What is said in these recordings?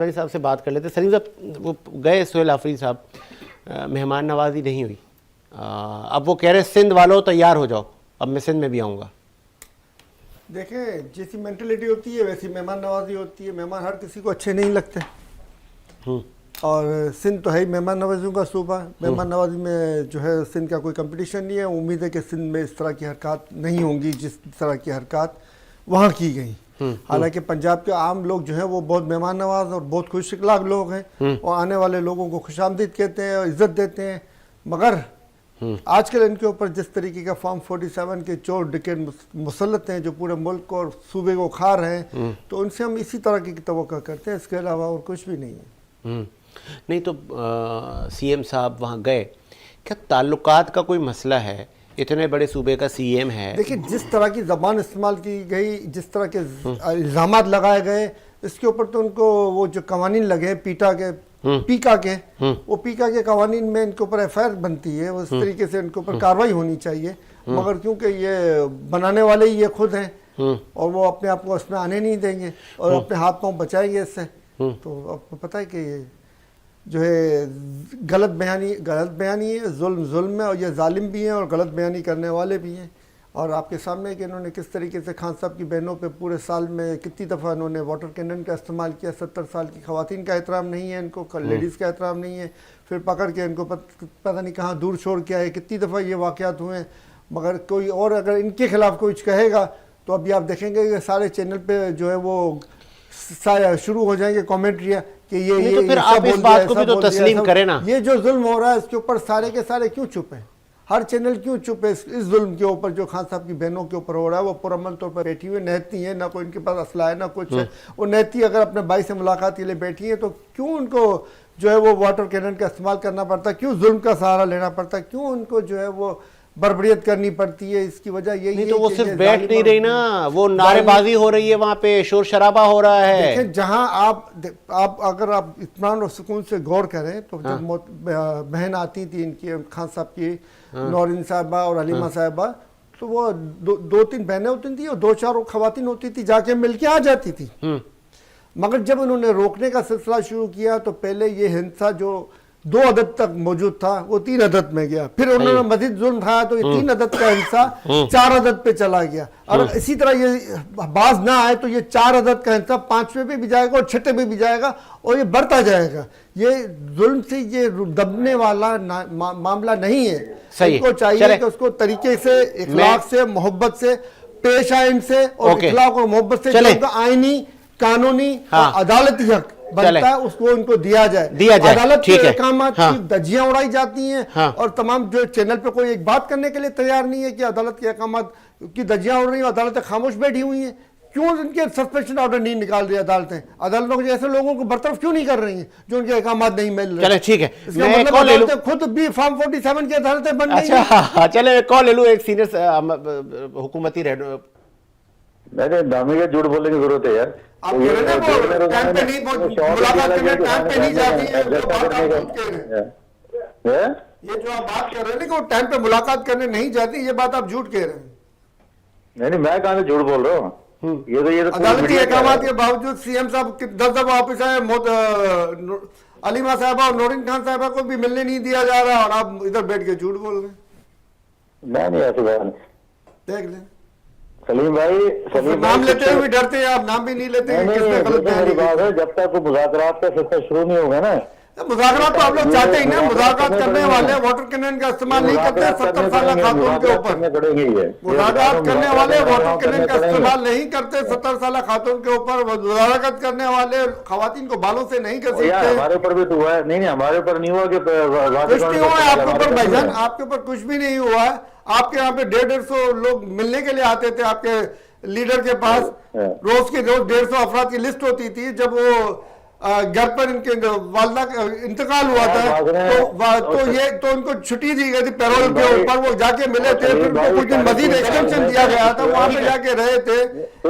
सलीम साहब से बात कर लेते। सलीम साहब वो गए सोहेल आफरीदी साहब, मेहमान नवाजी नहीं हुई। अब वो कह रहे सिंध वालों तैयार हो जाओ, अब मैं सिंध में भी आऊँगा। देखें, जैसी मेंटलिटी होती है वैसी मेहमान नवाजी होती है। मेहमान हर किसी को अच्छे नहीं लगते और सिंध तो है ही मेहमान नवाजियों का सूबा। मेहमान नवाजी में जो है सिंध का कोई कंपटीशन नहीं है। उम्मीद है कि सिंध में इस तरह की हरकत नहीं होंगी जिस तरह की हरकत वहाँ की गई। हालांकि पंजाब के आम लोग जो है वो बहुत मेहमान नवाज और बहुत खुश इखलाक लोग हैं और आने वाले लोगों को खुशामदीद कहते हैं और इज्जत देते हैं। मगर आजकल इनके ऊपर जिस तरीके का फॉर्म 47 के चोर डिकेट मुसल्लत हैं जो पूरे मुल्क और सूबे को खा रहे हैं, तो उनसे हम इसी तरह की तवक्का करते हैं, इसके अलावा और कुछ भी नहीं है। नहीं तो सीएम साहब वहाँ गए, क्या ताल्लुकात का कोई मसला है? इतने बड़े सूबे का सीएम है। देखिए, जिस तरह की ज़बान इस्तेमाल की गई, जिस तरह के इल्ज़ामात लगाए गए, इसके ऊपर तो उनको वो जो कवानीन लगे पीका के वो पीका के कवानीन में इनके ऊपर एफआईआर बनती है, उस तरीके से इनके ऊपर कार्रवाई होनी चाहिए। मगर क्योंकि ये बनाने वाले ही ये खुद हैं और वो अपने आप को इसमें आने नहीं देंगे और अपने हाथ पांव बचाएंगे इससे, तो आपको पता है कि जो है गलत बयानी है, जुल्म है और ये जालिम भी हैं और गलत बयानी करने वाले भी हैं। और आपके सामने कि इन्होंने किस तरीके से खान साहब की बहनों पे पूरे साल में कितनी दफ़ा इन्होंने वाटर कैनन का इस्तेमाल किया। 70 साल की ख़वातीन का एहतराम नहीं है इनको, लेडीज़ का एहतराम नहीं है, फिर पकड़ के इनको पता नहीं कहाँ दूर छोड़ के आए। कितनी दफ़ा ये वाक़यात हुए हैं। मगर कोई और अगर इनके खिलाफ कुछ कहेगा तो अभी आप देखेंगे कि सारे चैनल पर जो है वो शुरू हो जाएंगे कॉमेंट्रियाँ कि ये तो फिर आप इस बात को भी तो तस्लीम करें ना। ये जो जुल्म हो रहा है इसके ऊपर सारे के सारे क्यों चुप हैं? हर चैनल क्यों चुप है इस जुल्म के ऊपर जो खान साहब की बहनों के ऊपर हो रहा है? वो पुरअमन तौर पर बैठी हुई नहती है, ना कोई इनके पास असला है ना कुछ है। वो नहती अगर अपने भाई से मुलाकात के लिए बैठी है तो क्यों उनको जो है वो वाटर कैनन का इस्तेमाल करना पड़ता? क्यों जुल्म का सहारा लेना पड़ता? क्यों उनको जो है वो बर्बरियत करनी पड़ती है? इसकी वजह यही है तो वो सिर्फ बैठ नहीं रही ना, वो नारेबाजी हो रही है, वहाँ पे शोर शराबा हो रहा है। देखें, जहाँ आप अगर आप इत्मीनान और सुकून से गौर करें तो जब बहन आती थी इनकी खान साहब की, नौरीन साहिबा और हलीमा साहिबा, तो वो दो तीन बहनें होती थी और 2-4 खवातीन होती थी, जाके मिलके आ जाती थी। मगर जब उन्होंने रोकने का सिलसिला शुरू किया तो पहले ये हिंसा जो 2 अदद तक मौजूद था वो 3 अदद में गया, फिर उन्होंने मजीद जुल्म उठाया तो ये 3 अदद का हिंसा 4 अदद पे चला गया। और इसी तरह ये बाज ना आए तो ये 4 अदद का हिंसा 5वें पे भी जाएगा और 6ठे पे भी जाएगा और ये बढ़ता जाएगा। ये जुल्म से ये दबने वाला मामला नहीं है। इनको चाहिए कि उसको तरीके से, इखलाक से, मोहब्बत से पेश आए इनसे और इखलाक और मोहब्बत से आईनी, कानूनी, अदालती हक बनता है उसको उनको दिया जाए। अदालत के अहकामात की धज्जियां उड़ाई जाती हैं और तमाम जो चैनल पे कोई एक बात करने के लिए तैयार नहीं है कि अदालत के अहकामात की धज्जियां उड़ रही हैं, अदालतें खामोश बैठी हुई हैं। क्यों उनके सस्पेंशन ऑर्डर नहीं निकाल रही अदालतें? अदालतों के जैसे लोगों को बरतरफ क्यों नहीं कर रही हैं जो उनके अहकामात नहीं मिल रहे? चले ठीक है, मैं कॉल ले लूं। खुद भी फॉर्म 47 की अदालतें बन रही हैं। अच्छा चले कॉल ले लूं। एक सीनियर हुकूमती नहीं दामी के झूठ बोलने की जरूरत है यार। आप कह रहे हैं वो टाइम पे नहीं, मुलाकात करने टाइम पे नहीं जाती है, वो बात आप झूठ कह रहे हैं। ये जो आप बात कर रहे हैं कि वो टाइम पे मुलाकात करने नहीं जाती, ये बात आप झूठ कह रहे हैं। नहीं मैं कहाँ से झूठ बोल रहा हूँ? ये तो अदालती अहकामात के बावजूद सीएम साहब 10 दफा वापिस आए, अलीमा साहबा और नौरीन खान साहबा को भी मिलने नहीं दिया जा रहा और आप इधर बैठ के झूठ बोल रहे हैं। नहीं ऐसी बात नहीं। देख लें सलीम भाई, नाम लेते हुए डरते हैं आप, नाम भी नहीं लेते हैं। मेरी बात है, जब तक वो मुज़ाकरात का सिलसिला शुरू नहीं होगा ना, मुज़ाकरात तो आप लोग चाहते ही ना। मुज़ाकरात करने वाले वाटर कैनन का इस्तेमाल नहीं करते 70 साल खातून के ऊपर। मुज़ाकरात करने वाले वाटर कैनन का इस्तेमाल नहीं करते 70 साल खातून के ऊपर। मुज़ाकरात करने वाले खवातीन को बालों से नहीं कर सकते। हमारे ऊपर भी तो हुआ है। नहीं हमारे ऊपर नहीं हुआ कि कुछ नहीं हुआ है आपके ऊपर भाईजान, आपके ऊपर कुछ भी नहीं हुआ है। आपके यहाँ पे 150 लोग मिलने के लिए आते थे आपके लीडर के पास। रोज के रोज 150 अफराद की लिस्ट होती थी। जब वो घर पर इनके वालदा का इंतकाल हुआ था तो उनको छुट्टी दी गई थी पैरोल के ऊपर। वो जाके मिले थे, फिर उनको कुछ दिन मजीद एक्सटेंशन दिया गया था, वहां पे जाके रहे थे।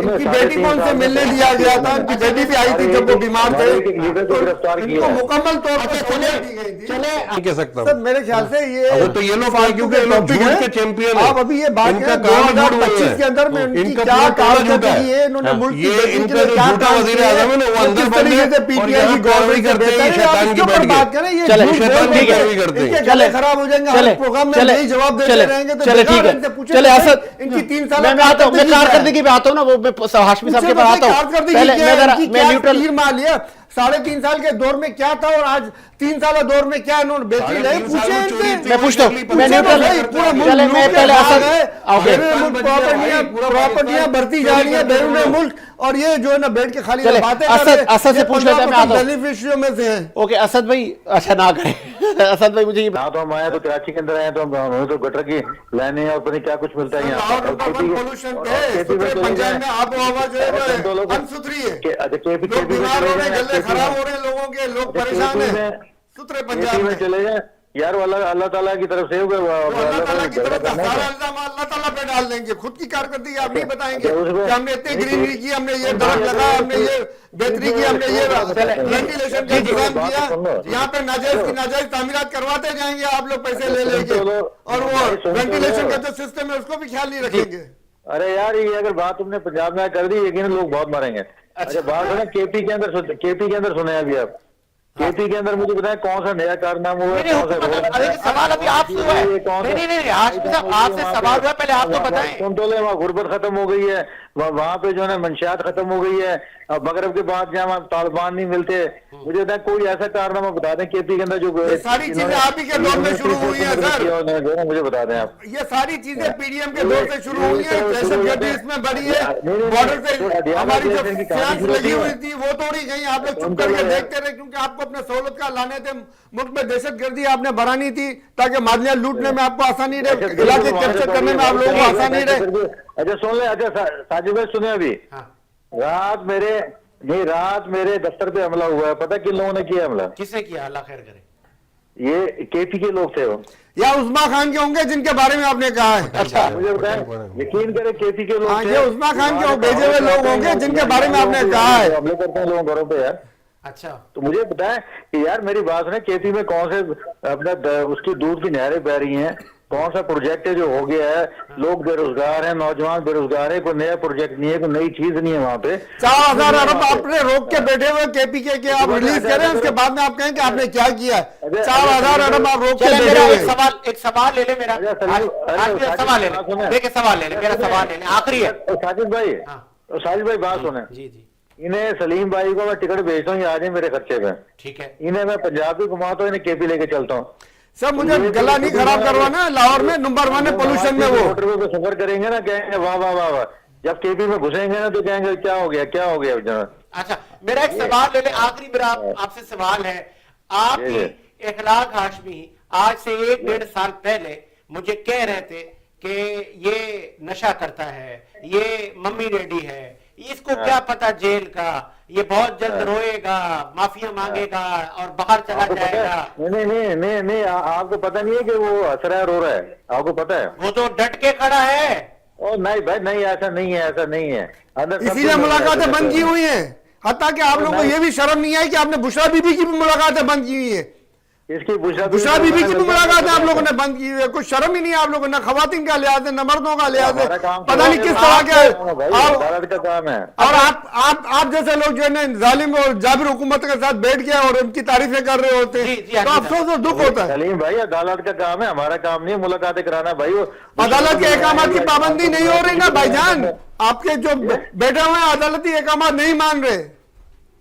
इनकी बेटी को उनसे मिलने दिया गया था, उनकी बेटी भी आई थी जब वो बीमार थे, इनको मुकम्मल तौर पर खोले दी गई थी। नहीं कह सकता सर मेरे ख्याल से ये तो ये लोग क्योंकि झूठ के चैंपियन आप अभी ये बात 2025 के अंदर में उनकी क्या कारकर्दगी है, इन्होंने मुल्क की इनका जो झूठा वज़ीर-ए-आज़म है ना वो अंदर बंद है सीपीआई की गवर्नमेंट से बेहतर है, आप इसके ऊपर बात करें। ये चले, झूठ बोल शैतान की रहे पैरवी हैं, करते हैं। इनके गले खराब हो जाएंगे, हर प्रोग्राम में यही जवाब देते रहेंगे तो चले, ठीक बेकार है। इनसे पूछे चले, तो असद, इनकी 3 साल मैं आता हूँ, मैं कारकर्दगी पे आता हूँ ना, वो मैं हाशमी साहब के पास आता हूँ। पहले मैं न्यूट्रल मान लिया 3.5 साल के दौर में क्या था और आज 3 साल दौर में क्या इन्होंने बेहतरी लाई, पूछे इनसे। मैं पूछता हूँ, मैं न्यूट्रल, चले मैं पहले प्रॉपर्टियां बढ़ती जा रही है बैरून मुल्क, और ये जो है ना बैठ के खाली चले, बातें असद से पूछ लेते हैं, मैं आता हूँ। बेनिफिशियरियों में से हैं। ओके असद भाई, अच्छा ना करें असद भाई मुझे ये यहाँ तो हम आए तो कराची के अंदर आए तो हमें तो गटर की लाइनें और पता नहीं क्या कुछ मिलता है यहाँ। लाहौर नंबर 1 पोल्यूशन पे, सुथरे पंजाब में आबो हवा जो है वो अनसुथरी है। लोग बीमार हो रहे हैं, गले खराब हो रहे हैं लोगों के, लोग परेशान हैं सुथरे पंजाब में। चले जाए यार, वो अल्लाह ताला की तरफ से होगा, अल्लाह ताला की तरफ से सारा इल्जाम अल्लाह ताला पे डाल देंगे, खुद की कारकर्दगी आप नहीं बताएंगे कि हमने इतनी ग्रीनरी की, हमने ये दरख्त लगाया, हमने ये बेहतरी की, हमने ये वेंटिलेशन का इंतजाम किया। यहाँ पे नाजायज की नाजायज तामीरात करवाते जाएंगे आप लोग पैसे ले लेके, और वो वेंटिलेशन का जो सिस्टम है उसको भी ख्याल नहीं रखेंगे। अरे यार, ये अगर बात तुमने पंजाब में कर दी, यकीन लोग बहुत मारेंगे। अच्छा बात है ना, केपी के अंदर सुने अभी आप, केपी के अंदर मुझे बताएं कौन सा नया कारनामा हुआ है, कौन सा सवाल अभी आपसे हुआ है। नहीं हाशमी साहब आपसे सवाल हुआ, पहले आप तो बताएं। तुम तो वहाँ गुर्बत खत्म हो गई है, वहाँ पे जो है ना मंशियात खत्म हो गई है। अब मगरब के बाद जहाँ तालिबान नहीं मिलते, मुझे बताएं कोई ऐसा कारनामा बता दें केपी के अंदर जो सारी चीजें आप ही के दौर में शुरू हुई है सर, मुझे बता दें आप। ये सारी चीजें पीडीएम के दौर से शुरू हुई है, दहशतगर्दी इसमें बढ़ी है, बॉर्डर से हमारी जो फ्रांस लगी हुई थी वो तोड़ी गई, आप लोग चुप करके देखते रहे क्योंकि आपको अपने सहूलत का लाने थे। मुल्क में दहशतगर्दी आपने बढ़ानी थी ताकि मादलियां लूटने में आपको आसानी रहे, इलाके कैप्चर करने में आप लोगों को आसानी रहे। अच्छा सुन ले, अच्छा साजिद भाई सुने अभी, रात मेरे दफ्तर पे हमला हुआ है, पता किन लोगों ने किया हमला? किसने किया, अल्लाह खैर करे। ये केपी के लोग थे वो, या उस्मा खान के होंगे जिनके बारे में आपने कहा है। अच्छा मुझे बताएं, यकीन करें केपी के लोग ये उस्मा खान के भेजे हुए लोग होंगे जिनके बारे में आपने कहा है। हमले करते हैं लोगों घरों पे यार। अच्छा तो मुझे बताएं कि यार मेरी बात सुने, केपी में कौन से अपना उसकी दूध की नहरें बह रही हैं, कौन सा प्रोजेक्ट है जो हो गया है, लोग बेरोजगार हैं, नौजवान बेरोजगार है, कोई नया प्रोजेक्ट नहीं है, कोई नई चीज नहीं है वहाँ पे। 4,000 अरब आपने रोक के बैठे हुए केपी के आप रिलीज करें, उसके बाद में आप कहें कि आपने क्या किया है। 4,000 अरब आप रोक के बैठे हुए। एक सवाल ले ले मेरा, सवाल ले ले, देखिए सवाल ले ले, मेरा सवाल ले ले, आखिरी है। साजिद भाई बात सुने, जी इन्हें सलीम भाई को मैं टिकट भेजता हूँ, ये आ जाए मेरे खर्चे पे, ठीक है। इन्हें मैं पंजाब भी घुमाता हूँ, इन्हें केपी लेके चलता हूँ। सब मुझे गला नहीं खराब करवाना, लाहौर में नंबर 1 है पोल्यूशन में। वो मोटरवे पे सफर करेंगे ना, कहेंगे वाह वाह वाह वाह, जब केपी में घुसेंगे ना तो कहेंगे क्या हो गया। अच्छा मेरा एक सवाल ले ले, आखिरी मेरा आपसे सवाल है। आपकी इखलाक हाशमी आज से 1-1.5 साल पहले मुझे कह रहे थे कि ये नशा करता है, ये मम्मी डैडी है, इसको क्या पता जेल का, ये बहुत जल्द रोएगा, माफिया मांगेगा और बाहर चला जाएगा। नहीं, आपको पता नहीं है कि वो हंस रहा है, रो रहा है, आपको पता है? वो तो डट के खड़ा है। ओ नहीं भाई नहीं, ऐसा नहीं है। इसीलिए मुलाकातें बंद की हुई हैं। हत्ता कि आप लोगों को ये भी शर्म नहीं आई कि आपने बुशरा बीबी की भी मुलाकातें बंद की हुई है। इसकी बुशरा बीबी की भी मुलाकात आप लोगों ने बंद की हुई है। कुछ शर्म ही नहीं है आप लोगों ने, न खवातीन का लिहाज है न मर्दों का लिहाज है, पता नहीं किस तरह के। का काम है। और आप जैसे लोग जो है ना जालिम और जाबिर हुकूमत के साथ बैठ गए और उनकी तारीफें कर रहे होते हैं तो अफसोस और दुख होता है। सलीम भाई अदालत का काम है, हमारा काम नहीं है मुलाकातें कराना भाई। वो अदालत के अहकाम की पाबंदी नहीं हो रही ना भाईजान, आपके जो बैठे हुए हैं अदालती अहकाम नहीं मान रहे।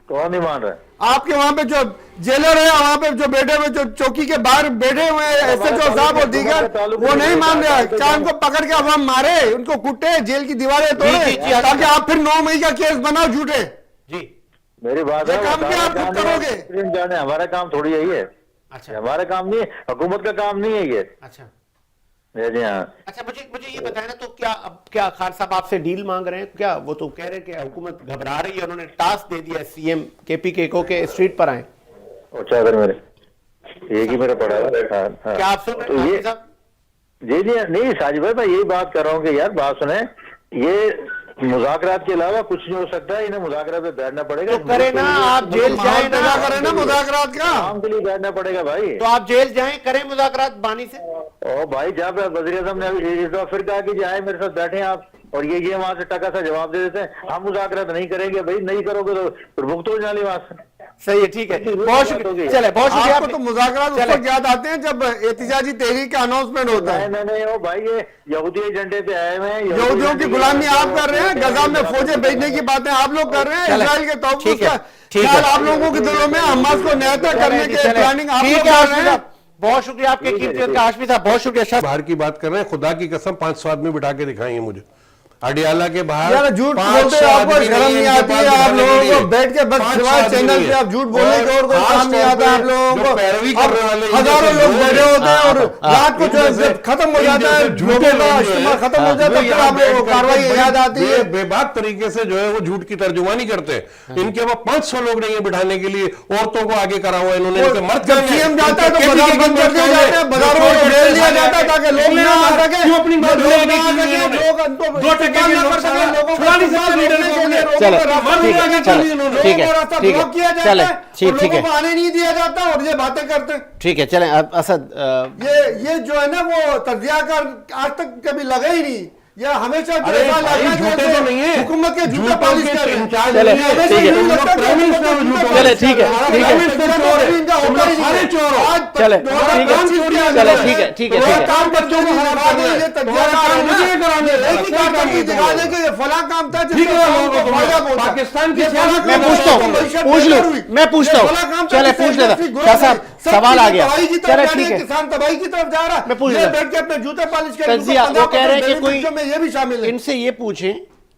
कौन नहीं मान रहा? आपके वहां पे जो जेलर है, वहां पे जो बैठे हुए, जो चौकी के बाहर बैठे हुए हैं SHO साहब और दीगर, वो नहीं मान रहे। क्या उनको पकड़ के अब हम मारे, उनको कुटे, जेल की दीवारें तोड़े ताकि आप फिर 9 मई का केस बनाओ झूठे? जी मेरी बात है, काम क्या आप खुद करोगे? हमारा काम थोड़ी यही है। अच्छा हमारा काम नहीं है, हुकूमत का काम नहीं है ये। अच्छा जी हाँ। अच्छा मुझे ये बताया ना, तो क्या खान साहब आपसे डील मांग रहे हैं क्या? वो तो कह रहे हैं कि हुकूमत घबरा रही है, उन्होंने टास्क दे दिया CM KP को के स्ट्रीट पर आए। अच्छा अगर मेरे एक ही मेरा पड़ा है। क्या आप सुन रहे हैं साहब? जी नहीं साजिद भाई, मैं यही बात कर रहा हूँ कि यार बात सुने, ये मुज़ाकरात के अलावा कुछ नहीं हो सकता है, इन्हें मुज़ाकरात पे बैठना पड़ेगा। तो करे ना, आप जेल जाए ना, करें ना मुज़ाकरात का, काम के लिए बैठना पड़ेगा भाई। तो आप जेल जाएं, करें मुज़ाकरात बानी से। ओ भाई जब वज़ीर-ए-आज़म ने इस दफा फिर कहा कि जाए मेरे साथ बैठे आप, और ये वहां से टका सा जवाब दे देते हैं हम मुज़ाकरात नहीं करेंगे। भाई नहीं करोगे तो भुगतो जाने वहां से। सही है, ठीक है, बहुत शुक्रिया, चले बहुत शुक्रिया। आपको तो मुज़ाकरात उस चले। वक्त याद आते हैं जब एहतिजाजी तहरीक का अनाउंसमेंट होता है। नहीं ओ भाई, ये यहूदी एजेंडे पे आए हुए हैं। यहूदियों की गुलामी आप कर रहे हैं, गजा में फौजें भेजने की बातें आप लोग कर रहे हैं, चले। इजराइल के तहफ़्फ़ुज़ ठीक है, का ठीक है। ख्याल आप लोगों के दिलों में, हमास को निहत्ता करने के प्लानिंग आप लोग ठीक है कर हाशमी रहे हैं। साहब, बहुत शुक्रिया आपके कीमती वक्त का। हाशमी साहब बहुत शुक्रिया। शाह बाहर की बात कर रहे हैं, खुदा की कसम 500 आदमी बिठा के दिखाएंगे मुझे अडियाला के बाहर। यार झूठ 500 बोलते हैं, आपको आदमी शर्म नहीं नहीं है आती इनके है? पास आप बिठाने लोगों के लिए। को बैठ के बस 500 सिवाय आदमी चैनल नहीं पे है। आप झूठ बोलने के और कोई खास काम नहीं तौर आता है आप पे लोगों जो को। पैरवी अब करने वाले हजारों इन लोग जैसे बैठे होते हैं और रात को इन जो जैसे- खत्म हो इन जाता है, जैसे लोगों झूठे का लोग जो इज्तिमा है, खत्म हो जाता वो है, फिर यहाँ आप लोगों को बैठ कार्रवाई करके याद आती है। बेबाक तरीके से जो है वो झूठ की तर्जुमानी करते हैं। इनके पास 500 लोग नहीं है बिठाने के लिए, औरतों को आगे करा हुआ इन्होंने। इनके मर्द जब कहेंगे, सीएम जाता है तो इनके बाजार KPK बंद कर दिए कहेंगे, जाते हैं, बाजारों जो को घेर लिया जाता है छोटे ताकि लोग इसलिए ना आ सके, क्यों अपनी बात लोग बोलने ना की आ चीज़ सके, नहीं है। लोग उनको 2 टके इस्तेमाल के ना लोग कर सके, सारा लोगों को छुड़ाने इस्तेमाल से लीडर रोकने को के लिए, लोगों चले, को रास्ता ठीक है, रोकने के चले, लिए, लोगों ठीक है, को रास्ता ठीक है, ब्लॉक किया जाता चले, है ठीक और है। लोगों को आने नहीं दिया जाता और ये बातें करते हैं। ठीक है, चलें अब असद ये जो है ना वो तजिया का आज तक कभी लगा ही नहीं, ये हमेशा जो अरे ऐसा भाई, लगा कि झूठे तो नहीं है। हुकूमत के जूते झूठों पॉलिश के कर रहे हैं। इंचार्ज चले, नहीं है। ठीक है। नहीं लगता कि प्राइम मिनिस्टर हुकूमत झूठों के चले, पॉलिश ठीक है, कर रहे हैं। ठीक है। प्राइम मिनिस्टर चोर है, इनका होता ही नहीं है। सारे चोर हो। आज चले, दो ठीक है, काम चोरी है, चले, ठीक है, ठीक है, तुम्हारा ठीक है। काम बच्चों को हरा करना है। ये तजिया तुम्हारा का काम है ना। मुझे कराना है। एक ही काम काम करके ये दिखा करो। दे कि ये फला काम था ठीक जिससे है, लोगों को लोगों को फायदा पहुंचा। पाकिस्तान की ये फला सियासत काम मैं था पूछता जिससे हूँ, मईशत पूछ बेहतर लूं, हुई। मैं पूछता ये हूं। फला काम था चले, जिससे पूछ लेता। इंडस्ट्री ग्रो शाह हुई। साहब, सब सवाल चीजें आ गया। तबाही की चले, तरफ जा रही ठीक है, है। किसान तबाही की तरफ जा रहा है। मैं पूछ ये लेता। बैठ के अपने जूते पॉलिश कर तजिया वो कह रहे हैं कि कोई में ये भी शामिल है। इनसे ये पूछें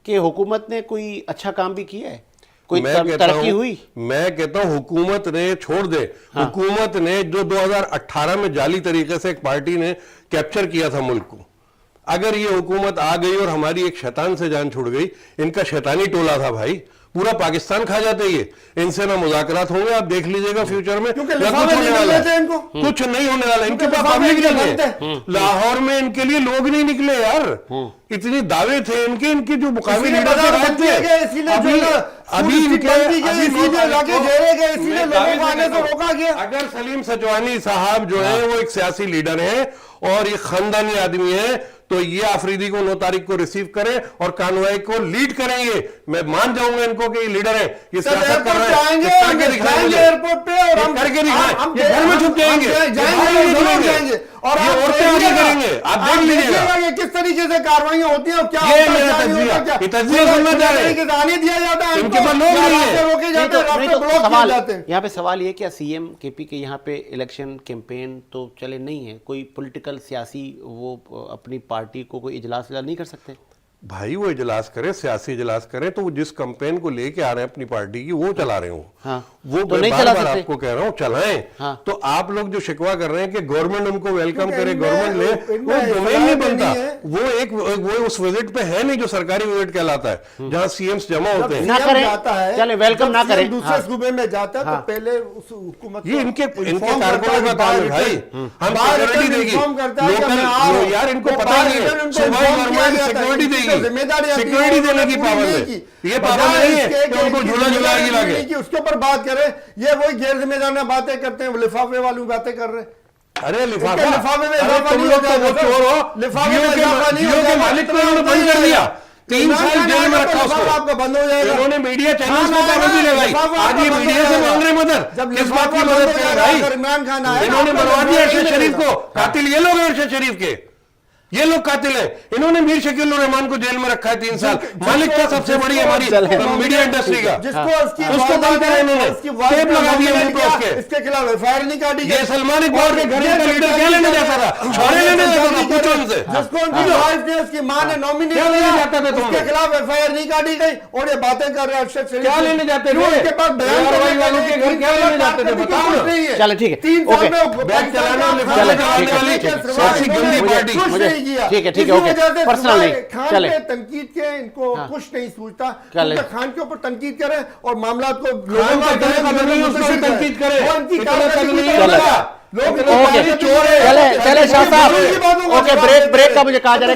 कि हुकूमत ने कोई अच्छा काम भी किया है, कोई मैं कहता तरक्की हूं- हुई? मैं कहता हूं हुकूमत ने छोड़ दे। हुकूमत ने जो 2018 में जाली तरीके से एक पार्टी ने कैप्चर किया था मुल्क को, अगर ये हुकूमत आ गई और हमारी एक शैतान से जान छुड़ गई, इनका शैतानी टोला था भाई, पूरा पाकिस्तान खा जाते ये। इनसे ना मुज़ाकरात होंगे, आप देख लीजिएगा फ्यूचर में। क्योंकि या लिफाफे कुछ होने निकल वाला रहे थे है। इनको। कुछ नहीं होने वाला, इनके क्योंकि पास लिफाफे पब्लिक नहीं निकलते है। लाहौर में इनके लिए लोग नहीं निकले यार, इतने दावे थे इनके, इनके जो मुकामी इसीलिए लीडर बाजार थे बंद किए गए, इसीलिए जो है ना, अभी फूड इनके बंद की गई, अभी इसीलिए 9 इलाके तारीख को घेरे गए, इसीलिए मैं लोगों को दावे आने से कहता हूं, रोका गया। अगर सलीम सजवानी साहब जो है वो एक सियासी लीडर है और ये खानदानी आदमी है, तो ये आफरीदी को 9 तारीख को रिसीव करें और कानवाई को लीड करेंगे। मैं मान जाऊंगा इनको कि ये लीडर है, ये सियासत कर रहे हैं, ये करके दिखाएं मुझे। एयरपोर्ट पे और ये हम करके दिखाएं, हम ये घर में छुप जाएंगे, ये बाहर नहीं निकलेंगे। और ये आप औरतें आगे देखिएगा, करेंगे, आप देख आप लीजिएगा। देखिएगा ये किस तरीके से कार्रवाइयां होती हैं और क्या ये होता है, मेरा क्या नहीं तज्जिया, होता, क्या- ये तज्जिया सुनना चाह रहे हैं। तरीके से आने दिया जाता है इनके पास लोग या नहीं है। रास्ते रोके जाते हैं, रास्ते ब्लॉक किए सवाल जाते हैं। यहाँ पे सवाल ये, क्या सीएम केपी के यहाँ पे इलेक्शन कैंपेन तो चले नहीं है, कोई पॉलिटिकल सियासी वो अपनी पार्टी को कोई इजलास नहीं कर सकते? भाई वो इजलास करें, सियासी इजलास करें, तो वो जिस कैंपेन को लेके आ रहे हैं अपनी पार्टी की, वो चला रहे हो। हाँ, वो तो नहीं बार चला बार सकते। आपको कह रहा हूँ चलाएं। हाँ। तो आप लोग जो शिकवा कर रहे हैं कि गवर्नमेंट उनको वेलकम क्योंकि करे, इनमें- गवर्नमेंट ले, इनमें वो डोमेन सलाह नहीं भी बनता। नहीं है। वो उस विजिट पे है नहीं जो सरकारी विजिट कहलाता है, जहाँ सीएम्स जमा होते हैं। ना CM करें, जाता है, चले, वेलकम जब ना CM करें। दूसरे हाँ। सूबे में जाता है हाँ। तो पहले उस हुकूमत ये को इनके inform कारकुनों करता का है, काम है बाहर भाई। रिटर्न- हम बाहर सिक्योरिटी रिटर्न देगी, inform करता है कि लोकल मैं आ रहा हूं। यार इनको तो पता बाहर नहीं रिटर्न है, उनको सुबह inform किया गवर्नमेंट जाता है, सिक्योरिटी इनकी देगी, जिम्मेदारी आती है, सिक्योरिटी देने की पूरी पाबंद नहीं है। की। ये बजाय पाबंद नहीं है इसके कि कि उनको इनकी झूला झुलाएगी जिम्मेदारी लाके। नहीं की, उसके ऊपर बात करें, ये वही गैर जिम्मेदार बातें करते हैं, वो लिफाफे वाली बातें कर रहे हैं। अरे लिफाफा, इसके लिफाफे में अरे इजाफा तुम नहीं लोग हो तो वो जाएगा, चोर हो, लिफाफे में जियो इजाफा नहीं हो के जाएगा, मालिक को इतना इन्होंने बंद कर दिया, 3 साल जेल में रखा उसको। आपका बंद हो जाएगा। इन्होंने मीडिया चैनल्स हाँ, को पाबंदी लगाई, लिफाफा आज ये आपका मीडिया बंद से हो मांग रहे जाएगा। मदद, जब किस बात की लिफाफा मदद बंद हो करें जाएगा, भाई? अगर इमरान खान आए, इन्होंने आपका बनवा दिया लिफाफा अरशद नहीं शरीफ मिलेगा। को, कातिल ये लोग हैं अरशद शरीफ के, ये लोग कातिल हैं। इन्होंने मीर शकील रहमान को जेल में रखा है 3 साल, मालिक था सबसे बड़ी हमारी मीडिया इंडस्ट्री का, जिसको उसको बंद करा इन्होंने, टेप लगा दिया मुंह पे उसके। इसके खिलाफ एफआईआर नहीं काटी ये सलमान इकबाल के घर का लीडर क्या लेने जाता था, छोरे लेने जाता था, पूछो उनसे। जिसको उनकी वाइफ ने, उसकी मां ने नॉमिनेट क्या लेने जाते थे तुम? उसके खिलाफ एफआईआर नहीं काटी गई और ये बातें कर रहे हैं अरशद शरीफ। क्या लेने जाते थे? क्यों उनके पास बयान ARY करने वालों के घर क्या लेने जाते थे? बताओ ना। चलो, ठीक है, 3 साल ओके। में बैग चलाने और लिफाफे चलो, चलाने ठीक है, वाली ठीक है। सबसे गंदी पार्टी। कुछ मुझे- नहीं किया। ठीक है, ठीक है, इसी ओके। वजह से पर्सनल नहीं, खान चले। पे तनकीद के इनको कुछ नहीं सूझता, चले। क्योंकि खान के ऊपर तंकीद करें और मामला को खान का इतना कदर नहीं, उसको भी तनकीद करे। वो इनकी इतना कारकर्दगी कदर नहीं पर है लगा। उनका। लोग इतना ओके, चोर है। चले चले शाह साहब, बातों को ओके, जवाब ब्रेक देते ब्रेक हैं। का मुझे कहा जा रहा है।